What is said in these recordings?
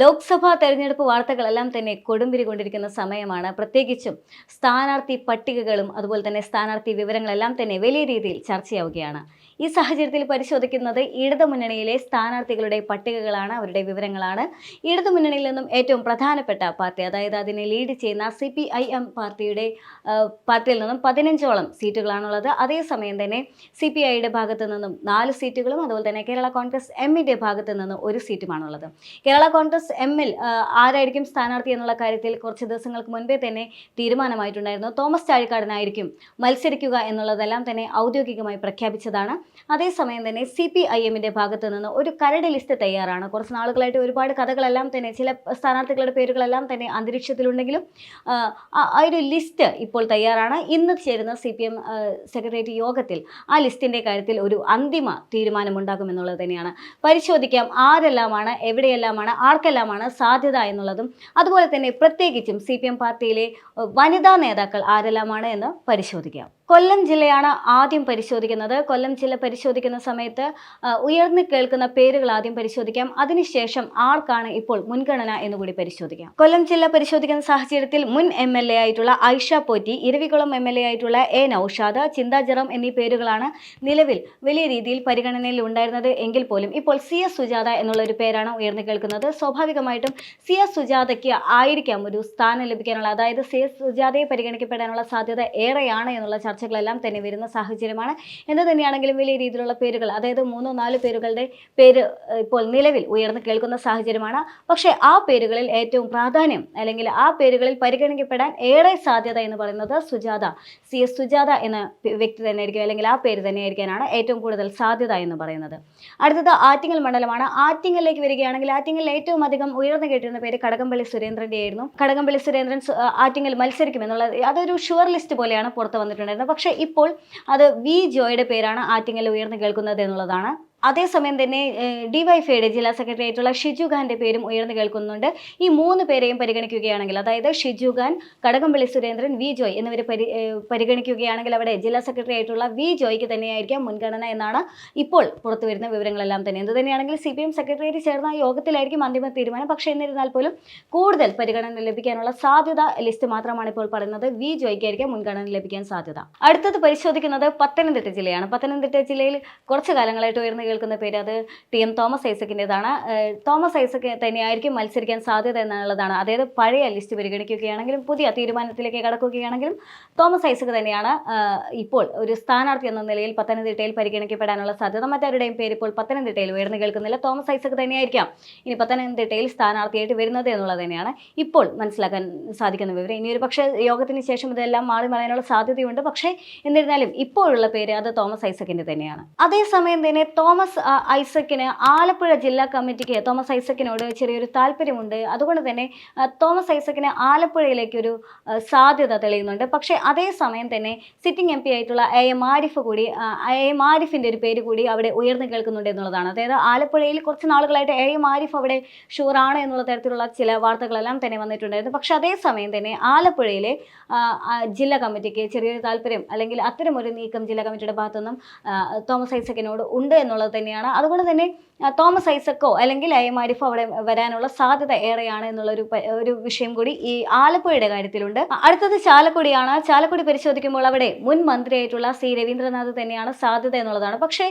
ലോക്സഭാ തെരഞ്ഞെടുപ്പ് വാർത്തകളെല്ലാം തന്നെ കൊടുമ്പിരി കൊണ്ടിരിക്കുന്ന സമയമാണ്. പ്രത്യേകിച്ചും സ്ഥാനാർത്ഥി പട്ടികകളും അതുപോലെ തന്നെ സ്ഥാനാർത്ഥി വിവരങ്ങളെല്ലാം തന്നെ വലിയ രീതിയിൽ ചർച്ചയാവുകയാണ്. ഈ സാഹചര്യത്തിൽ പരിശോധിക്കുന്നത് ഇടതുമുന്നണിയിലെ സ്ഥാനാർത്ഥികളുടെ പട്ടികകളാണ്, അവരുടെ വിവരങ്ങളാണ്. ഇടതുമുന്നണിയിൽ നിന്നും ഏറ്റവും പ്രധാനപ്പെട്ട പാർട്ടി, അതായത് അതിനെ ലീഡ് ചെയ്യുന്ന CPIM പാർട്ടിയിൽ നിന്നും 15ഓളം സീറ്റുകളാണുള്ളത്. അതേസമയം തന്നെ CPIയുടെ ഭാഗത്തു നിന്നും 4 സീറ്റുകളും അതുപോലെ തന്നെ കേരള കോൺഗ്രസ് എമ്മിൻ്റെ ഭാഗത്തു നിന്നും 1 സീറ്റുമാണുള്ളത്. കേരള കോൺഗ്രസ് എമ്മിൽ ആരായിരിക്കും സ്ഥാനാർത്ഥി എന്നുള്ള കാര്യത്തിൽ കുറച്ച് ദിവസങ്ങൾക്ക് മുൻപേ തന്നെ തീരുമാനമായിട്ടുണ്ടായിരുന്നു. തോമസ് ചാഴിക്കാടനായിരിക്കും മത്സരിക്കുക എന്നുള്ളതെല്ലാം തന്നെ ഔദ്യോഗികമായി പ്രഖ്യാപിച്ചതാണ്. അതേസമയം തന്നെ CPIMൻ്റെ ഭാഗത്തു നിന്ന് ഒരു കരട് ലിസ്റ്റ് തയ്യാറാണ്. കുറച്ച് നാളുകളായിട്ട് ഒരുപാട് കഥകളെല്ലാം തന്നെ, ചില സ്ഥാനാർത്ഥികളുടെ പേരുകളെല്ലാം തന്നെ അന്തരീക്ഷത്തിലുണ്ടെങ്കിലും ആ ഒരു ലിസ്റ്റ് ഇപ്പോൾ തയ്യാറാണ്. ഇന്ന് ചേരുന്ന CPM സെക്രട്ടേറിയറ്റ് യോഗത്തിൽ ആ ലിസ്റ്റിൻ്റെ കാര്യത്തിൽ ഒരു അന്തിമ തീരുമാനമുണ്ടാകുമെന്നുള്ളത് തന്നെയാണ്. പരിശോധിക്കാം ആരെല്ലാമാണ്, എവിടെയെല്ലാമാണ്, ആർക്കെല്ലാമാണ് സാധ്യത എന്നുള്ളതും അതുപോലെ തന്നെ പ്രത്യേകിച്ചും CPM പാർട്ടിയിലെ വനിതാ നേതാക്കൾ ആരെല്ലാമാണ് എന്ന് പരിശോധിക്കാം. കൊല്ലം ജില്ലയാണ് ആദ്യം പരിശോധിക്കുന്നത്. കൊല്ലം ജില്ല പരിശോധിക്കുന്ന സമയത്ത് ഉയർന്നു കേൾക്കുന്ന പേരുകൾ ആദ്യം പരിശോധിക്കാം. അതിനുശേഷം ആർക്കാണ് ഇപ്പോൾ മുൻഗണന എന്നുകൂടി പരിശോധിക്കാം. കൊല്ലം ജില്ല പരിശോധിക്കുന്ന സാഹചര്യത്തിൽ മുൻ MLA ആയിട്ടുള്ള ഐഷ പോറ്റി, ഇരവികുളം MLA ആയിട്ടുള്ള A നൌഷാദ്, ചിന്താ ജെറോം എന്നീ പേരുകളാണ് നിലവിൽ വലിയ രീതിയിൽ പരിഗണനയിൽ ഉണ്ടായിരുന്നത് എങ്കിൽ പോലും ഇപ്പോൾ CS സുജാത എന്നുള്ള ഒരു പേരാണ് ഉയർന്നു കേൾക്കുന്നത്. സ്വാഭാവികമായിട്ടും CS സുജാതയ്ക്ക് ആയിരിക്കാം ഒരു സ്ഥാനം ലഭിക്കാനുള്ള, അതായത് CS സുജാതയെ പരിഗണിക്കപ്പെടാനുള്ള സാധ്യത ഏറെയാണ് എന്നുള്ള ചർച്ചകളെല്ലാം തന്നെ വരുന്ന സാഹചര്യമാണ്. എന്ത് തന്നെയാണെങ്കിലും വലിയ രീതിയിലുള്ള പേരുകൾ, അതായത് 3-4 പേരുകളുടെ പേര് ഇപ്പോൾ നിലവിൽ ഉയർന്നു കേൾക്കുന്ന സാഹചര്യമാണ്. പക്ഷേ ആ പേരുകളിൽ ഏറ്റവും പ്രാധാന്യം, അല്ലെങ്കിൽ ആ പേരുകളിൽ പരിഗണിക്കപ്പെടാൻ ഏറെ സാധ്യത എന്ന് പറയുന്നത് CS സുജാത എന്ന വ്യക്തി തന്നെയായിരിക്കും, അല്ലെങ്കിൽ ആ പേര് തന്നെയായിരിക്കാനാണ് ഏറ്റവും കൂടുതൽ സാധ്യത എന്ന് പറയുന്നത്. അടുത്തത് ആറ്റിങ്ങൽ മണ്ഡലമാണ്. ആറ്റിങ്ങലിലേക്ക് വരികയാണെങ്കിൽ ആറ്റിങ്ങലിൽ ഏറ്റവും അധികം ഉയർന്നു കേട്ടിരുന്ന പേര് കടകംപള്ളി സുരേന്ദ്രൻ്റെ ആയിരുന്നു. കടകംപള്ളി സുരേന്ദ്രൻ ആറ്റിങ്ങൽ മത്സരിക്കുമെന്നുള്ളത് അതൊരു ഷുവർ ലിസ്റ്റ് പോലെയാണ് പുറത്ത് വന്നിട്ടുണ്ടായിരുന്നത്. പക്ഷേ ഇപ്പോൾ അത് V ജോയുടെ പേരാണ് ആറ്റിങ്ങൽ ഉയർന്നു കേൾക്കുന്നത് എന്നുള്ളതാണ്. അതേസമയം തന്നെ DYFIയുടെ ജില്ലാ സെക്രട്ടറി ആയിട്ടുള്ള ഷിജു ഖാൻ്റെ പേരും ഉയർന്നു കേൾക്കുന്നുണ്ട്. ഈ 3 പേരെയും പരിഗണിക്കുകയാണെങ്കിൽ, അതായത് ഷിജു ഖാൻ, കടകംപള്ളി സുരേന്ദ്രൻ, V ജോയ് എന്നിവരെ പരിഗണിക്കുകയാണെങ്കിൽ അവിടെ ജില്ലാ സെക്രട്ടറി ആയിട്ടുള്ള V ജോയ്ക്ക് തന്നെയായിരിക്കാം മുൻഗണന എന്നാണ് ഇപ്പോൾ പുറത്തു വരുന്ന വിവരങ്ങളെല്ലാം തന്നെ. എന്ത് തന്നെയാണെങ്കിൽ CPM സെക്രട്ടേറിയറ്റ് ചേർന്ന യോഗത്തിലായിരിക്കും അന്തിമ തീരുമാനം. പക്ഷേ എന്നിരുന്നാൽ പോലും കൂടുതൽ പരിഗണന ലഭിക്കാനുള്ള സാധ്യത ലിസ്റ്റ് മാത്രമാണ് ഇപ്പോൾ പറയുന്നത്. V ജോയ്ക്കായിരിക്കും മുൻഗണന ലഭിക്കാൻ സാധ്യത. അടുത്തത് പരിശോധിക്കുന്നത് പത്തനംതിട്ട ജില്ലയാണ്. പത്തനംതിട്ട ജില്ലയിൽ കുറച്ച് കാലങ്ങളായിട്ട് ഉയർന്നു കേൾക്കുന്ന പേര് അത് TM തോമസ് ഐസക്കിൻ്റെതാണ്. തോമസ് ഐസക് തന്നെയായിരിക്കും മത്സരിക്കാൻ സാധ്യത എന്നുള്ളതാണ്. അതായത് പഴയ ലിസ്റ്റ് പരിഗണിക്കുകയാണെങ്കിലും പുതിയ തീരുമാനത്തിലേക്ക് കടക്കുകയാണെങ്കിലും തോമസ് ഐസക് തന്നെയാണ് ഇപ്പോൾ ഒരു സ്ഥാനാർത്ഥി എന്ന നിലയിൽ പത്തനംതിട്ടയിൽ പരിഗണിക്കപ്പെടാനുള്ള സാധ്യത. മറ്റാരുടെയും പേര് ഇപ്പോൾ പത്തനംതിട്ടയിൽ ഉയർന്നു കേൾക്കുന്നില്ല. തോമസ് ഐസക് തന്നെയായിരിക്കാം ഇനി പത്തനംതിട്ടയിൽ സ്ഥാനാർത്ഥിയായിട്ട് വരുന്നത് എന്നുള്ളത് തന്നെയാണ് ഇപ്പോൾ മനസ്സിലാക്കാൻ സാധിക്കുന്ന വിവരം. ഇനി ഒരു പക്ഷേ യോഗത്തിന് ശേഷം ഇതെല്ലാം മാറി മറയാനുള്ള സാധ്യതയുണ്ട്. പക്ഷേ എന്നിരുന്നാലും ഇപ്പോഴുള്ള പേര് അത് തോമസ് ഐസക്കിൻ്റെ തന്നെയാണ്. അതേസമയം തന്നെ തോമസ് ഐസക്കിന് ആലപ്പുഴ ജില്ലാ കമ്മിറ്റിക്ക് തോമസ് ഐസക്കിനോട് ചെറിയൊരു താല്പര്യമുണ്ട്. അതുകൊണ്ട് തന്നെ തോമസ് ഐസക്കിന് ആലപ്പുഴയിലേക്ക് ഒരു സാധ്യത തെളിയുന്നുണ്ട്. പക്ഷേ അതേസമയം തന്നെ സിറ്റിംഗ് MP ആയിട്ടുള്ള AM ആരിഫിൻ്റെ ഒരു പേര് കൂടി അവിടെ ഉയർന്നു കേൾക്കുന്നുണ്ട് എന്നുള്ളതാണ്. അതായത് ആലപ്പുഴയിൽ കുറച്ച് നാളുകളായിട്ട് AM ആരിഫ് അവിടെ ഷുവറാണ് എന്നുള്ള തരത്തിലുള്ള ചില വാർത്തകളെല്ലാം തന്നെ വന്നിട്ടുണ്ടായിരുന്നു. പക്ഷേ അതേസമയം തന്നെ ആലപ്പുഴയിലെ ജില്ലാ കമ്മിറ്റിക്ക് ചെറിയൊരു താല്പര്യം, അല്ലെങ്കിൽ അത്തരമൊരു നീക്കം ജില്ലാ കമ്മിറ്റിയുടെ ഭാഗത്തുനിന്നും തോമസ് ഐസക്കിനോട് ഉണ്ട് എന്നുള്ളത് തന്നെയാണ്. അതുകൊണ്ട് തന്നെ തോമസ് ഐസക്കോ അല്ലെങ്കിൽ AM ആരിഫോ അവിടെ വരാനുള്ള സാധ്യത ഏറെയാണ് എന്നുള്ള ഒരു വിഷയം കൂടി ഈ ആലപ്പുഴയുടെ കാര്യത്തിലുണ്ട്. അടുത്തത് ചാലക്കുടിയാണ്. ചാലക്കുടി പരിശോധിക്കുമ്പോൾ അവിടെ മുൻ മന്ത്രിയായിട്ടുള്ള C രവീന്ദ്രനാഥ് തന്നെയാണ് സാധ്യത എന്നുള്ളതാണ്. പക്ഷേ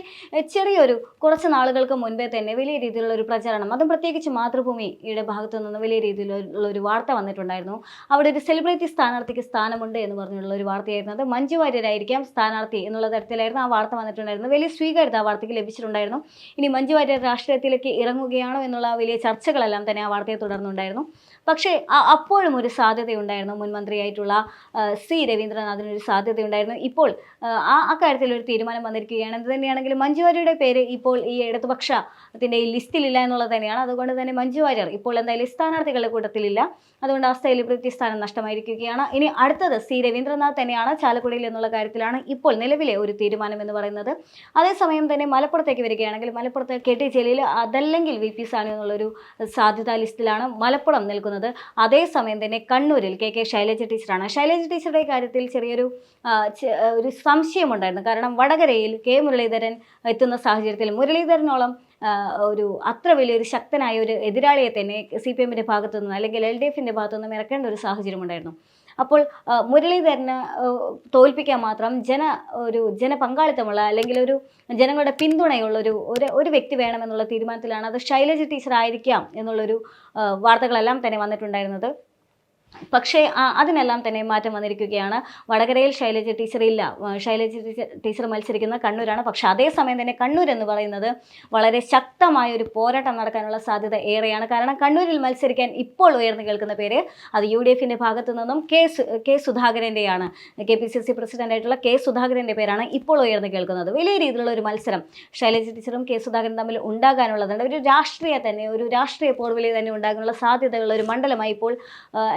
കുറച്ച് നാളുകൾക്ക് മുൻപേ തന്നെ വലിയ രീതിയിലുള്ള ഒരു പ്രചാരണം, അതും പ്രത്യേകിച്ച് മാതൃഭൂമിയുടെ ഭാഗത്തു നിന്ന് വലിയ രീതിയിലുള്ള ഒരു വാർത്ത വന്നിട്ടുണ്ടായിരുന്നു. അവിടെ ഒരു സെലിബ്രിറ്റി സ്ഥാനാർത്ഥിക്ക് സ്ഥാനമുണ്ട് എന്ന് പറഞ്ഞുള്ള ഒരു വാർത്തയായിരുന്നത്. മഞ്ജു വാര്യരായിരിക്കാം സ്ഥാനാർത്ഥി എന്നുള്ള തരത്തിലായിരുന്നു ആ വാർത്ത വന്നിട്ടുണ്ടായിരുന്നത്. വലിയ സ്വീകാര്യത ആ വാർത്തയ്ക്ക് ലഭിച്ചിട്ടുണ്ടായിരുന്നു. ഇനി മഞ്ജു വാര്യർ രാഷ്ട്രീയത്തിലേക്ക് ഇറങ്ങുകയാണോ എന്നുള്ള വലിയ ചർച്ചകളെല്ലാം തന്നെ ആ വാർത്തയെ തുടർന്നുണ്ടായിരുന്നു. പക്ഷേ അപ്പോഴും ഒരു സാധ്യതയുണ്ടായിരുന്നു. മുൻ മന്ത്രിയായിട്ടുള്ള C രവീന്ദ്രനാഥിനൊരു സാധ്യതയുണ്ടായിരുന്നു. ഇപ്പോൾ ആ കാര്യത്തിൽ ഒരു തീരുമാനം വന്നിരിക്കുകയാണ്. എന്ത് തന്നെയാണെങ്കിലും മഞ്ജു വാര്യരുടെ പേര് ഇപ്പോൾ ഈ ഇടതുപക്ഷത്തിൻ്റെ ഈ ലിസ്റ്റിലില്ല എന്നുള്ളത് തന്നെയാണ്. അതുകൊണ്ട് തന്നെ മഞ്ജു വാര്യർ ഇപ്പോൾ എന്തായാലും സ്ഥാനാർത്ഥികളുടെ കൂട്ടത്തിലില്ല. അതുകൊണ്ട് ആ സെലിബ്രിറ്റി സ്ഥാനം നഷ്ടമായിരിക്കുകയാണ്. ഇനി അടുത്തത് C രവീന്ദ്രനാഥ് തന്നെയാണ് ചാലക്കുടിയിൽ എന്നുള്ള കാര്യത്തിലാണ് ഇപ്പോൾ നിലവിലെ ഒരു തീരുമാനം എന്ന് പറയുന്നത്. അതേസമയം തന്നെ മലപ്പുറത്തേക്ക് കോഴിക്കോടേക്ക് വരികയാണെങ്കിൽ മലപ്പുറത്ത് KT ജലീൽ അതല്ലെങ്കിൽ VP സാനു എന്നുള്ളൊരു സാധ്യതാ ലിസ്റ്റിലാണ് മലപ്പുറം നിൽക്കുന്നത്. അതേസമയം തന്നെ കണ്ണൂരിൽ KK ശൈലജ ടീച്ചറാണ്. ശൈലജ ടീച്ചറുടെ കാര്യത്തിൽ ചെറിയൊരു ഒരു സംശയമുണ്ടായിരുന്നു. കാരണം വടകരയിൽ മുരളീധരൻ എത്തുന്ന സാഹചര്യത്തിൽ മുരളീധരനോളം ഒരു അത്ര വലിയൊരു ശക്തനായ ഒരു എതിരാളിയെ തന്നെ CPMന്റെ ഭാഗത്തു നിന്ന് അല്ലെങ്കിൽ LDFന്റെ ഭാഗത്തു നിന്നും ഇറക്കേണ്ട ഒരു സാഹചര്യമുണ്ടായിരുന്നു. അപ്പോൾ മുരളീധരന് തോൽപ്പിക്കാൻ മാത്രം ജനപങ്കാളിത്തമുള്ള അല്ലെങ്കിൽ ഒരു ജനങ്ങളുടെ പിന്തുണയുള്ള ഒരു വ്യക്തി വേണമെന്നുള്ള തീരുമാനത്തിലാണ് അത് ശൈലജ ടീച്ചർ ആയിരിക്കാം എന്നുള്ളൊരു വാർത്തകളെല്ലാം തന്നെ വന്നിട്ടുണ്ടായിരുന്നത്. പക്ഷേ അതിനെല്ലാം തന്നെ മാറ്റം വന്നിരിക്കുകയാണ്. വടകരയിൽ ശൈലജ ടീച്ചർ ഇല്ല. ശൈലജ ടീച്ചർ മത്സരിക്കുന്ന കണ്ണൂരാണ്. പക്ഷെ അതേസമയം തന്നെ കണ്ണൂർ എന്ന് പറയുന്നത് വളരെ ശക്തമായ ഒരു പോരാട്ടം നടക്കാനുള്ള സാധ്യത ഏറെയാണ്. കാരണം കണ്ണൂരിൽ മത്സരിക്കാൻ ഇപ്പോൾ ഉയർന്നു കേൾക്കുന്ന പേര് അത് UDFന്റെ ഭാഗത്തു നിന്നും കെ സുധാകരൻ്റെയാണ്. KPCC പ്രസിഡന്റായിട്ടുള്ള കെ സുധാകരൻ്റെ പേരാണ് ഇപ്പോൾ ഉയർന്നു കേൾക്കുന്നത്. വലിയ രീതിയിലുള്ള ഒരു മത്സരം ശൈലജ ടീച്ചറും കെ സുധാകരൻ തമ്മിൽ ഉണ്ടാകാനുള്ളതുണ്ട്. ഒരു രാഷ്ട്രീയ പോർവിളി തന്നെ ഉണ്ടാകാനുള്ള സാധ്യതയുള്ള ഒരു മണ്ഡലമായി ഇപ്പോൾ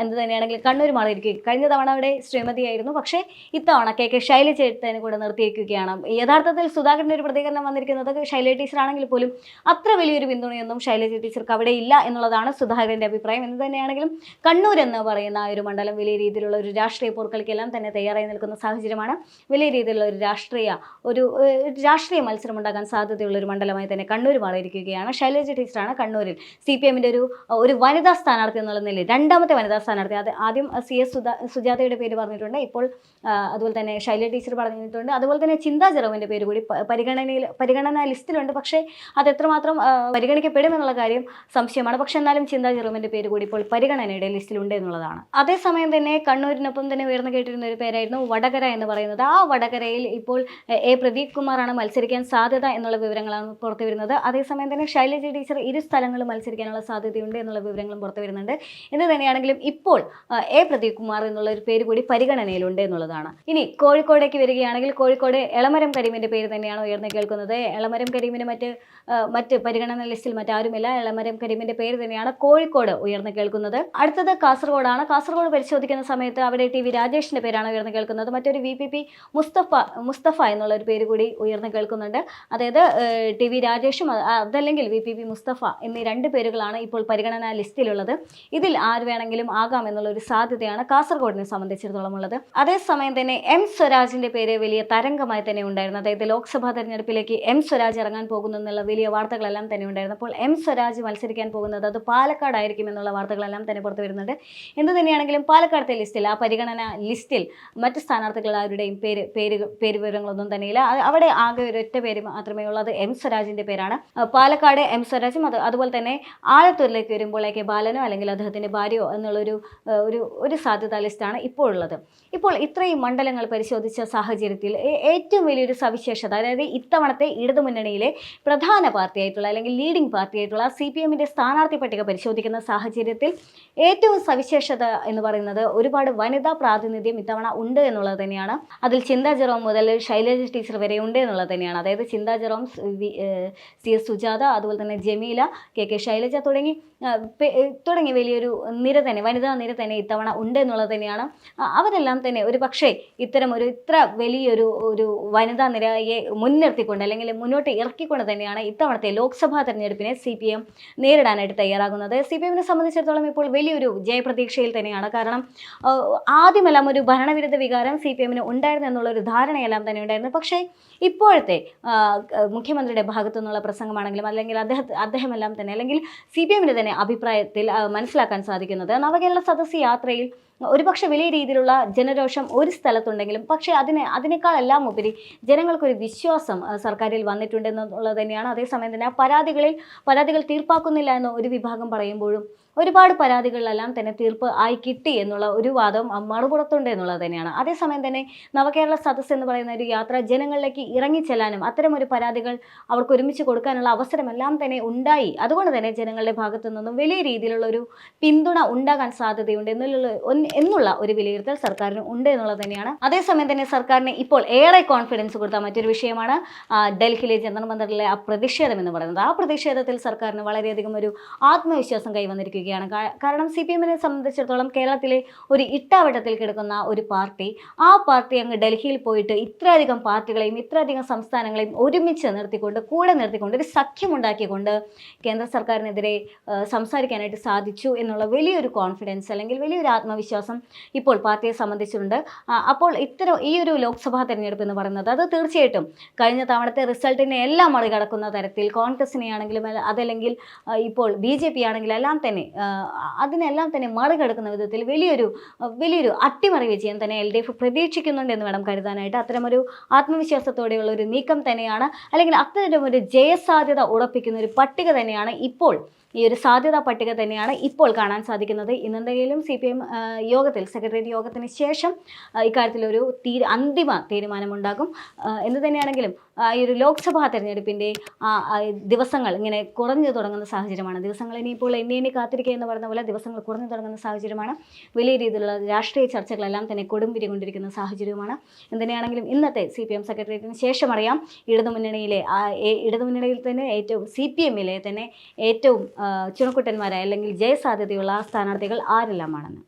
എന്ത് തന്നെയാണെങ്കിൽ കണ്ണൂർ മാറിയിരിക്കുക. കഴിഞ്ഞ തവണ അവിടെ ശ്രീമതിയായിരുന്നു. പക്ഷേ ഇത്തവണ KK ശൈലജ തന്നെ കൂടെ നിർത്തിയിരിക്കുകയാണ്. യഥാർത്ഥത്തിൽ സുധാകരൻ്റെ ഒരു പ്രതികരണം വന്നിരിക്കുന്നത് ശൈലജ ടീച്ചർ ആണെങ്കിൽ പോലും അത്ര വലിയൊരു പിന്തുണയൊന്നും ശൈലജ ടീച്ചർക്ക് അവിടെ ഇല്ല എന്നുള്ളതാണ് സുധാകരൻ്റെ അഭിപ്രായം. എന്ത് തന്നെയാണെങ്കിലും കണ്ണൂർ എന്ന് പറയുന്ന ആ ഒരു മണ്ഡലം വലിയ രീതിയിലുള്ള ഒരു രാഷ്ട്രീയ പോർക്കളിക്കെല്ലാം തന്നെ തയ്യാറായി നിൽക്കുന്ന സാഹചര്യമാണ്. വലിയ രീതിയിലുള്ള ഒരു രാഷ്ട്രീയ മത്സരം ഉണ്ടാകാൻ സാധ്യതയുള്ള ഒരു മണ്ഡലമായി തന്നെ കണ്ണൂർ മാറിയിരിക്കുകയാണ്. ശൈലജ ടീച്ചറാണ് കണ്ണൂരിൽ CPMന്റെ ഒരു വനിതാ സ്ഥാനാർത്ഥി എന്നുള്ള നിലയിൽ രണ്ടാമത്തെ വനിതാ സ്ഥാനാർത്ഥി. ആദ്യം CS സുജാതയുടെ പേര് പറഞ്ഞിട്ടുണ്ട്. ഇപ്പോൾ അതുപോലെ തന്നെ ശൈലജ ടീച്ചർ പറഞ്ഞിട്ടുണ്ട്. അതുപോലെ തന്നെ ചിന്താ ജെറോമിൻ്റെ പേര് കൂടി പരിഗണനാ ലിസ്റ്റിലുണ്ട്. പക്ഷേ അത് എത്രമാത്രം പരിഗണിക്കപ്പെടുമെന്നുള്ള കാര്യം സംശയമാണ്. പക്ഷെ എന്നാലും ചിന്താ ജെറോമിൻ്റെ പേര് കൂടി ഇപ്പോൾ പരിഗണനയുടെ ലിസ്റ്റിലുണ്ട് എന്നുള്ളതാണ്. അതേസമയം തന്നെ കണ്ണൂരിനൊപ്പം തന്നെ ഉയർന്നു കേട്ടിരുന്ന ഒരു പേരായിരുന്നു വടകര എന്ന് പറയുന്നത്. ആ വടകരയിൽ ഇപ്പോൾ പ്രദീപ് കുമാറാണ് മത്സരിക്കാൻ സാധ്യത എന്നുള്ള വിവരങ്ങളാണ് പുറത്തു വരുന്നത്. അതേസമയം തന്നെ ശൈലജ ടീച്ചർ ഇരു സ്ഥലങ്ങളും മത്സരിക്കാനുള്ള സാധ്യതയുണ്ട് എന്നുള്ള വിവരങ്ങളും പുറത്തു വരുന്നുണ്ട്. എന്ത് തന്നെയാണെങ്കിലും ഇപ്പോൾ പ്രദീപ് കുമാർ എന്നുള്ള ഒരു പേര് കൂടി പരിഗണനയിലുണ്ട് എന്നുള്ളതാണ്. ഇനി കോഴിക്കോടേക്ക് വരികയാണെങ്കിൽ കോഴിക്കോട് എളമരം കരീമിൻ്റെ പേര് തന്നെയാണ് ഉയർന്നു കേൾക്കുന്നത്. എളമരം കരീമിന് മറ്റ് പരിഗണന ലിസ്റ്റിൽ മറ്റാരുമില്ല. എളമരം കരീമിൻ്റെ പേര് തന്നെയാണ് കോഴിക്കോട് ഉയർന്നു കേൾക്കുന്നത്. അടുത്തത് കാസർഗോഡാണ്. കാസർഗോഡ് പരിശോധിക്കുന്ന സമയത്ത് അവിടെ TV രാജേഷിൻ്റെ പേരാണ് ഉയർന്നു കേൾക്കുന്നത്. മറ്റൊരു VPP മുസ്തഫ എന്നുള്ള ഒരു പേര് കൂടി ഉയർന്നു കേൾക്കുന്നുണ്ട്. അതായത് TV രാജേഷും അതല്ലെങ്കിൽ VPP മുസ്തഫ എന്നീ രണ്ട് പേരുകളാണ് ഇപ്പോൾ പരിഗണനാ ലിസ്റ്റിലുള്ളത്. ഇതിൽ ആര് വേണമെങ്കിലും ആകാം എന്നുള്ളൊരു സാധ്യതയാണ് കാസർഗോഡിനെ സംബന്ധിച്ചിടത്തോളം ഉള്ളത്. അതേസമയം തന്നെ സ്വരാജിൻ്റെ പേര് വലിയ തരംഗമായി തന്നെ ഉണ്ടായിരുന്നു. അതായത് ലോക്സഭാ തെരഞ്ഞെടുപ്പിലേക്ക് സ്വരാജ് ഇറങ്ങാൻ പോകുന്നു എന്നുള്ള വലിയ വാർത്തകളെല്ലാം തന്നെ ഉണ്ടായിരുന്നു. അപ്പോൾ സ്വരാജ് മത്സരിക്കാൻ പോകുന്നത് അത് പാലക്കാടായിരിക്കും എന്നുള്ള വാർത്തകളെല്ലാം തന്നെ പുറത്തു വരുന്നുണ്ട്. എന്ത് തന്നെയാണെങ്കിലും പാലക്കാടത്തെ ലിസ്റ്റിൽ ആ പരിഗണന ലിസ്റ്റിൽ മറ്റ് സ്ഥാനാർത്ഥികൾ ആരുടെയും പേര് വിവരങ്ങളൊന്നും തന്നെയില്ല. അവിടെ ആകെ ഒരൊറ്റ പേര് മാത്രമേ ഉള്ളത്. സ്വരാജിൻ്റെ പേരാണ്. പാലക്കാട് സ്വരാജും അതുപോലെ തന്നെ ആലത്തൂരിലേക്ക് വരുമ്പോൾ AK ബാലനോ അല്ലെങ്കിൽ അദ്ദേഹത്തിൻ്റെ ഭാര്യയോ എന്നുള്ളൊരു ഒരു സാധ്യതാ ലിസ്റ്റാണ് ഇപ്പോൾ ഉള്ളത്. ഇപ്പോൾ ഇത്രയും മണ്ഡലങ്ങൾ പരിശോധിച്ച സാഹചര്യത്തിൽ ഏറ്റവും വലിയൊരു സവിശേഷത, അതായത് ഇത്തവണത്തെ ഇടതുമുന്നണിയിലെ പ്രധാന പാർട്ടിയായിട്ടുള്ള അല്ലെങ്കിൽ ലീഡിംഗ് പാർട്ടിയായിട്ടുള്ള CPMന്റെ സ്ഥാനാർത്ഥി പട്ടിക പരിശോധിക്കുന്ന സാഹചര്യത്തിൽ ഏറ്റവും സവിശേഷത എന്ന് പറയുന്നത് ഒരുപാട് വനിതാ പ്രാതിനിധ്യം ഇത്തവണ ഉണ്ട് എന്നുള്ളത് തന്നെയാണ്. അതിൽ ചിന്താ ജെറോം മുതൽ ശൈലജ ടീച്ചർ വരെ ഉണ്ട് എന്നുള്ളത് തന്നെയാണ്. അതായത് ചിന്താ ജെറോം, CS സുജാത, അതുപോലെ തന്നെ ജമീല, KK ശൈലജ തുടങ്ങി വലിയൊരു നിര തന്നെ, വനിതാ നിര തന്നെ ഇത്തവണ ഉണ്ട് എന്നുള്ളത് തന്നെയാണ്. അവരെല്ലാം തന്നെ ഒരു പക്ഷേ ഇത്ര വലിയൊരു വനിതാ നിരയെ മുൻനിർത്തിക്കൊണ്ട് അല്ലെങ്കിൽ മുന്നോട്ട് ഇറക്കിക്കൊണ്ട് തന്നെയാണ് ഇത്തവണത്തെ ലോക്സഭാ തെരഞ്ഞെടുപ്പിനെ CPM നേരിടാനായിട്ട് തയ്യാറാകുന്നത്. CPMനെ സംബന്ധിച്ചിടത്തോളം ഇപ്പോൾ വലിയൊരു ജയപ്രതീക്ഷയിൽ തന്നെയാണ്. കാരണം ആദ്യമെല്ലാം ഒരു ഭരണവിരുദ്ധ വികാരം CPMന് ഉണ്ടായിരുന്നു എന്നുള്ളൊരു ധാരണയെല്ലാം തന്നെ ഉണ്ടായിരുന്നു. പക്ഷേ ഇപ്പോഴത്തെ മുഖ്യമന്ത്രിയുടെ ഭാഗത്തു നിന്നുള്ള പ്രസംഗമാണെങ്കിലും അല്ലെങ്കിൽ അദ്ദേഹമെല്ലാം തന്നെ അല്ലെങ്കിൽ CPMന്റെ തന്നെ അഭിപ്രായത്തിൽ മനസ്സിലാക്കാൻ സാധിക്കുന്നത് നവകേരള സദസ്സ് യാത്രയിൽ ഒരുപക്ഷെ വലിയ രീതിയിലുള്ള ജനരോഷം ഒരു സ്ഥലത്തുണ്ടെങ്കിലും പക്ഷേ അതിനേക്കാളെല്ലാം ഉപരി ജനങ്ങൾക്കൊരു വിശ്വാസം സർക്കാരിൽ വന്നിട്ടുണ്ടെന്നുള്ളത് തന്നെയാണ്. അതേസമയം തന്നെ ആ പരാതികൾ തീർപ്പാക്കുന്നില്ല എന്ന് ഒരു വിഭാഗം പറയുമ്പോഴും ഒരുപാട് പരാതികളിലെല്ലാം തന്നെ തീർപ്പ് ആയി കിട്ടി എന്നുള്ള ഒരു വാദം മറുപുറത്തുണ്ട് എന്നുള്ളത് തന്നെയാണ്. അതേസമയം തന്നെ നവകേരള സദസ്സ് എന്ന് പറയുന്ന ഒരു യാത്ര ജനങ്ങളിലേക്ക് ഇറങ്ങിച്ചെല്ലാനും അത്തരമൊരു പരാതികൾ അവർക്ക് ഒരുമിച്ച് കൊടുക്കാനുള്ള അവസരമെല്ലാം തന്നെ ഉണ്ടായി. അതുകൊണ്ട് തന്നെ ജനങ്ങളുടെ ഭാഗത്തു നിന്നും വലിയ രീതിയിലുള്ള ഒരു പിന്തുണ ഉണ്ടാകാൻ സാധ്യതയുണ്ട് എന്നുള്ള ഒരു വിലയിരുത്തൽ സർക്കാരിന് ഉണ്ട് എന്നുള്ളത് തന്നെയാണ്. അതേസമയം തന്നെ സർക്കാരിന് ഇപ്പോൾ ഏറെ കോൺഫിഡൻസ് കൊടുത്ത മറ്റൊരു വിഷയമാണ് ഡൽഹിയിലെ ജന്തർ മന്ദറിലെ ആ പ്രതിഷേധം എന്ന് പറയുന്നത്. ആ പ്രതിഷേധത്തിൽ സർക്കാരിന് വളരെയധികം ഒരു ആത്മവിശ്വാസം കൈവന്നിരിക്കുകയാണ്. ചെയ്യുകയാണ്. കാരണം CPM-നെ സംബന്ധിച്ചിടത്തോളം കേരളത്തിലെ ഒരു ഇട്ടാവട്ടത്തിൽ കിടക്കുന്ന ഒരു പാർട്ടി, ആ പാർട്ടി അങ്ങ് ഡൽഹിയിൽ പോയിട്ട് ഇത്രയധികം പാർട്ടികളെയും ഇത്രയധികം സംസ്ഥാനങ്ങളെയും ഒരുമിച്ച് നിർത്തിക്കൊണ്ട്, കൂടെ നിർത്തിക്കൊണ്ട് ഒരു സഖ്യമുണ്ടാക്കിക്കൊണ്ട് കേന്ദ്ര സർക്കാരിനെതിരെ സംസാരിക്കാനായിട്ട് സാധിച്ചു എന്നുള്ള വലിയൊരു കോൺഫിഡൻസ് അല്ലെങ്കിൽ വലിയൊരു ആത്മവിശ്വാസം ഇപ്പോൾ പാർട്ടിയെ സംബന്ധിച്ചിട്ടുണ്ട്. അപ്പോൾ ഈ ഒരു ലോക്സഭാ തെരഞ്ഞെടുപ്പ് എന്ന് പറയുന്നത് അത് തീർച്ചയായിട്ടും കഴിഞ്ഞ തവണത്തെ റിസൾട്ടിനെ എല്ലാം മറികടക്കുന്ന തരത്തിൽ കോൺഗ്രസിനെ ആണെങ്കിലും അതല്ലെങ്കിൽ ഇപ്പോൾ BJP ആണെങ്കിലും എല്ലാം തന്നെ അതിനെല്ലാം തന്നെ മറികടക്കുന്ന വിധത്തിൽ വലിയൊരു അട്ടിമറി വിജയം തന്നെ LDF പ്രതീക്ഷിക്കുന്നുണ്ട് എന്ന് വേണം കരുതാനായിട്ട്. അത്തരമൊരു ആത്മവിശ്വാസത്തോടെയുള്ള ഒരു നീക്കം തന്നെയാണ്, അല്ലെങ്കിൽ അത്തരമൊരു ജയസാധ്യത ഉറപ്പിക്കുന്ന ഒരു പട്ടിക തന്നെയാണ് ഇപ്പോൾ, ഈ ഒരു സാധ്യതാ പട്ടിക തന്നെയാണ് ഇപ്പോൾ കാണാൻ സാധിക്കുന്നത്. ഇന്നെന്തെങ്കിലും CPM യോഗത്തിൽ, സെക്രട്ടേറിയറ്റ് യോഗത്തിന് ശേഷം ഇക്കാര്യത്തിലൊരു അന്തിമ തീരുമാനമുണ്ടാകും. എന്ത് തന്നെയാണെങ്കിലും ഈ ഒരു ലോക്സഭാ തെരഞ്ഞെടുപ്പിൻ്റെ ദിവസങ്ങൾ ഇങ്ങനെ കുറഞ്ഞു തുടങ്ങുന്ന സാഹചര്യമാണ്. ദിവസങ്ങൾ ഇനിയിപ്പോൾ എണ്ണി കാത്തിരിക്കുക എന്ന് പറയുന്ന പോലെ ദിവസങ്ങൾ കുറഞ്ഞു തുടങ്ങുന്ന സാഹചര്യമാണ്. വലിയ രീതിയിലുള്ള രാഷ്ട്രീയ ചർച്ചകളെല്ലാം തന്നെ കൊടുമ്പിരി കൊണ്ടിരിക്കുന്ന സാഹചര്യമാണ്. എന്തിനാണെങ്കിലും ഇന്നത്തെ CPM സെക്രട്ടേറിയറ്റിന് ശേഷം അറിയാം ഇടതുമുന്നണിയിൽ തന്നെ ഏറ്റവും CPM-ലെ തന്നെ ഏറ്റവും ചുണക്കുട്ടന്മാരായ അല്ലെങ്കിൽ ജയസാധ്യതയുള്ള സ്ഥാനാർത്ഥികൾ ആരെല്ലാമാണെന്ന്.